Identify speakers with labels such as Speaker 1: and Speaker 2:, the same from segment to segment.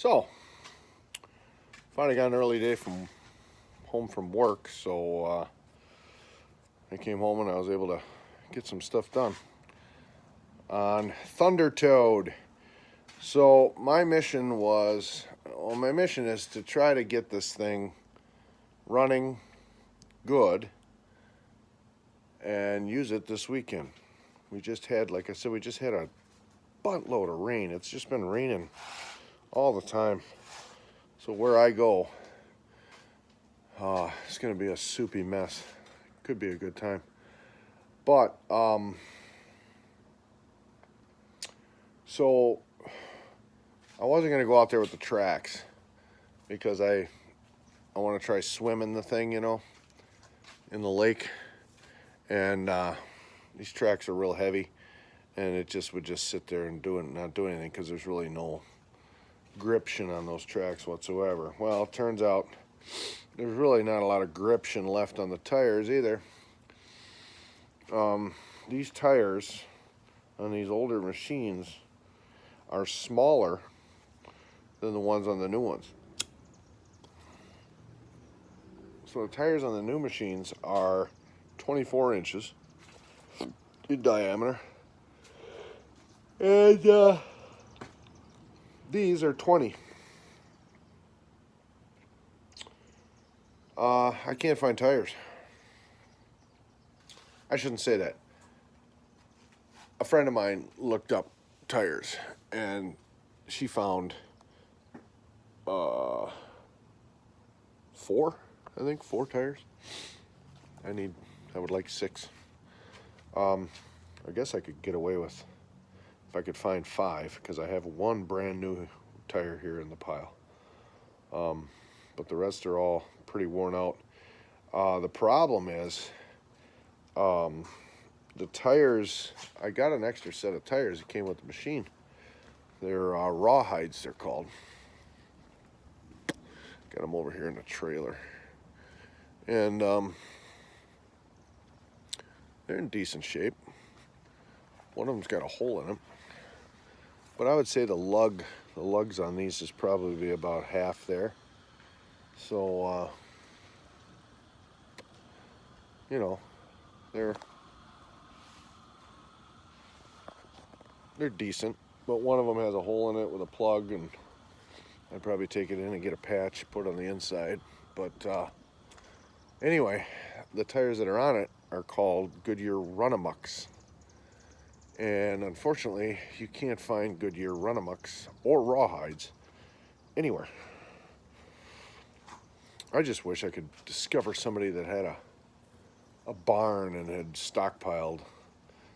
Speaker 1: So, finally got an early day from home from work, so I came home and I was able to get some stuff done on ThunderToad. So my mission is to try to get this thing running good and use it this weekend. We just had, like I said, a buttload of rain. It's just been raining all the time. So where I go, it's going to be a soupy mess. Could be a good time. But, so I wasn't going to go out there with the tracks because I want to try swimming the thing, in the lake. And these tracks are real heavy, and it just would just sit there and not do anything because there's really no gription on those tracks whatsoever. Well, it turns out there's really not a lot of gription left on the tires either. These tires on these older machines are smaller than the ones on the new ones. So the tires on the new machines are 24 inches in diameter, and these are 20. I can't find tires. I shouldn't say that. A friend of mine looked up tires, and she found four tires. I would like 6. I guess I could get away with if I could find 5, because I have one brand new tire here in the pile. But the rest are all pretty worn out. The problem is, the tires, I got an extra set of tires that came with the machine. They're rawhides, they're called. Got them over here in the trailer. And they're in decent shape. One of them's got a hole in them. But I would say the lugs on these is probably about half there. So, they're decent. But one of them has a hole in it with a plug, and I'd probably take it in and get a patch, put it on the inside. But anyway, the tires that are on it are called Goodyear Runamucks. And unfortunately, you can't find Goodyear Runamucks or rawhides anywhere. I just wish I could discover somebody that had a barn and had stockpiled,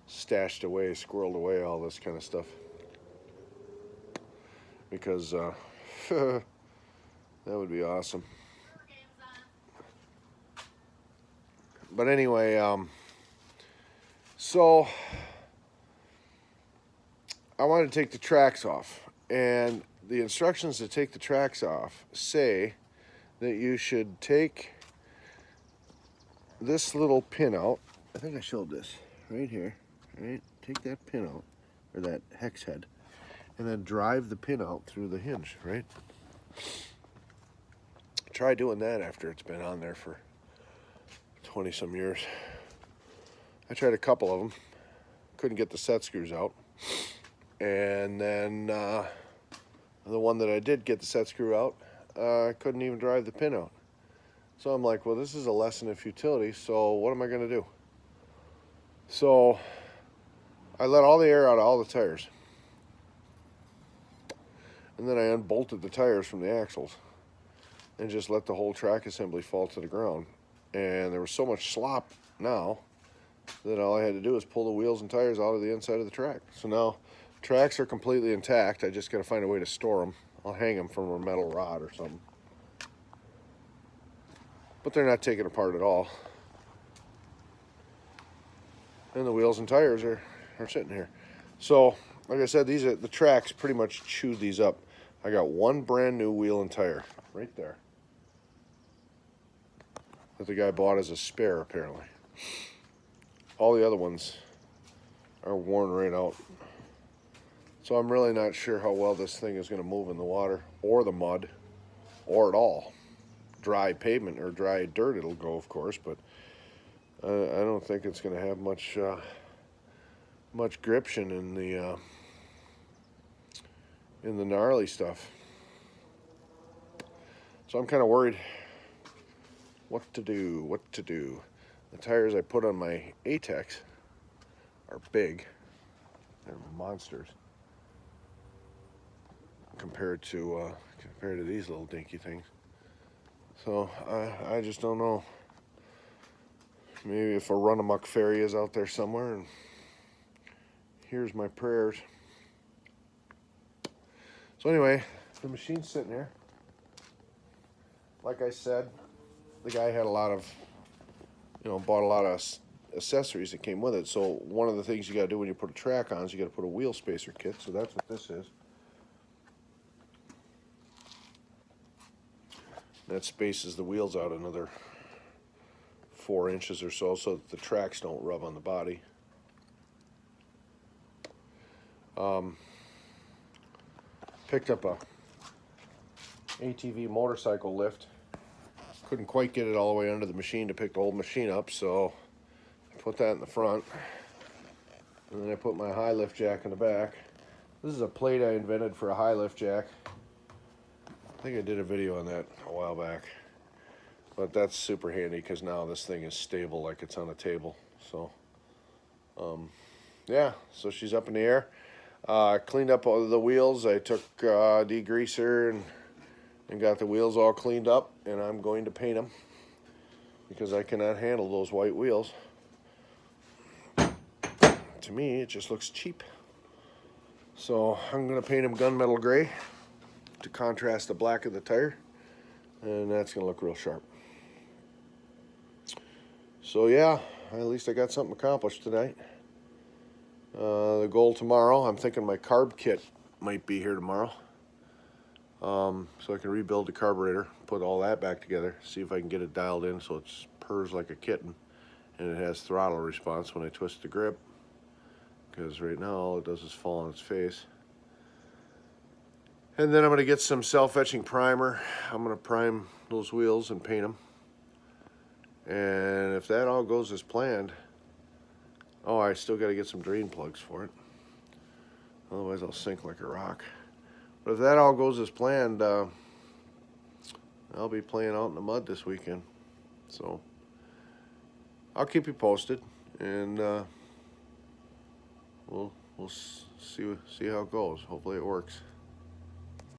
Speaker 1: stashed away, squirreled away all this kind of stuff. Because that would be awesome. But anyway, so I wanted to take the tracks off, and the instructions to take the tracks off say that you should take this little pin out. I think I showed this right here, right? Take that pin out, or that hex head, and then drive the pin out through the hinge, right? Try doing that after it's been on there for 20 some years. I tried a couple of them, couldn't get the set screws out. And then the one that I did get the set screw out, I couldn't even drive the pin out. So I'm like, well, this is a lesson in futility, so what am I going to do? So I let all the air out of all the tires. And then I unbolted the tires from the axles and just let the whole track assembly fall to the ground. And there was so much slop now that all I had to do was pull the wheels and tires out of the inside of the track. So now tracks are completely intact. I just got to find a way to store them. I'll hang them from a metal rod or something. But they're not taken apart at all. And the wheels and tires are sitting here. So, like I said, the tracks pretty much chewed these up. I got one brand new wheel and tire right there that the guy bought as a spare, apparently. All the other ones are worn right out. So I'm really not sure how well this thing is going to move in the water or the mud or at all. Dry pavement or dry dirt it'll go, of course, but I don't think it's going to have much gription in the gnarly stuff. So I'm kind of worried what to do. The tires I put on my Atex are big. They're monsters compared to these little dinky things. So I just don't know. Maybe if a run-amok ferry is out there somewhere, and here's my prayers. So anyway, the machine's sitting there. Like I said, the guy had a lot of, bought a lot of accessories that came with it. So one of the things you got to do when you put a track on is you got to put a wheel spacer kit. So that's what this is. That spaces the wheels out another 4 inches or so that the tracks don't rub on the body. Picked up a ATV motorcycle lift. Couldn't quite get it all the way under the machine to pick the whole machine up, so I put that in the front. And then I put my high lift jack in the back. This is a plate I invented for a high lift jack. I think I did a video on that a while back. But that's super handy because now this thing is stable like it's on a table. So, yeah, so she's up in the air. I cleaned up all the wheels. I took degreaser and got the wheels all cleaned up, and I'm going to paint them because I cannot handle those white wheels. To me, it just looks cheap. So I'm going to paint them gunmetal gray to contrast the black of the tire, and that's going to look real sharp. So yeah, at least I got something accomplished tonight. The goal tomorrow, I'm thinking my carb kit might be here tomorrow. So I can rebuild the carburetor, put all that back together, see if I can get it dialed in so it purrs like a kitten and it has throttle response when I twist the grip, because right now all it does is fall on its face. And then I'm going to get some self-etching primer. I'm going to prime those wheels and paint them. And if that all goes as planned, oh, I still got to get some drain plugs for it. Otherwise I'll sink like a rock. But if that all goes as planned, I'll be playing out in the mud this weekend. So I'll keep you posted, and we'll see how it goes. Hopefully it works.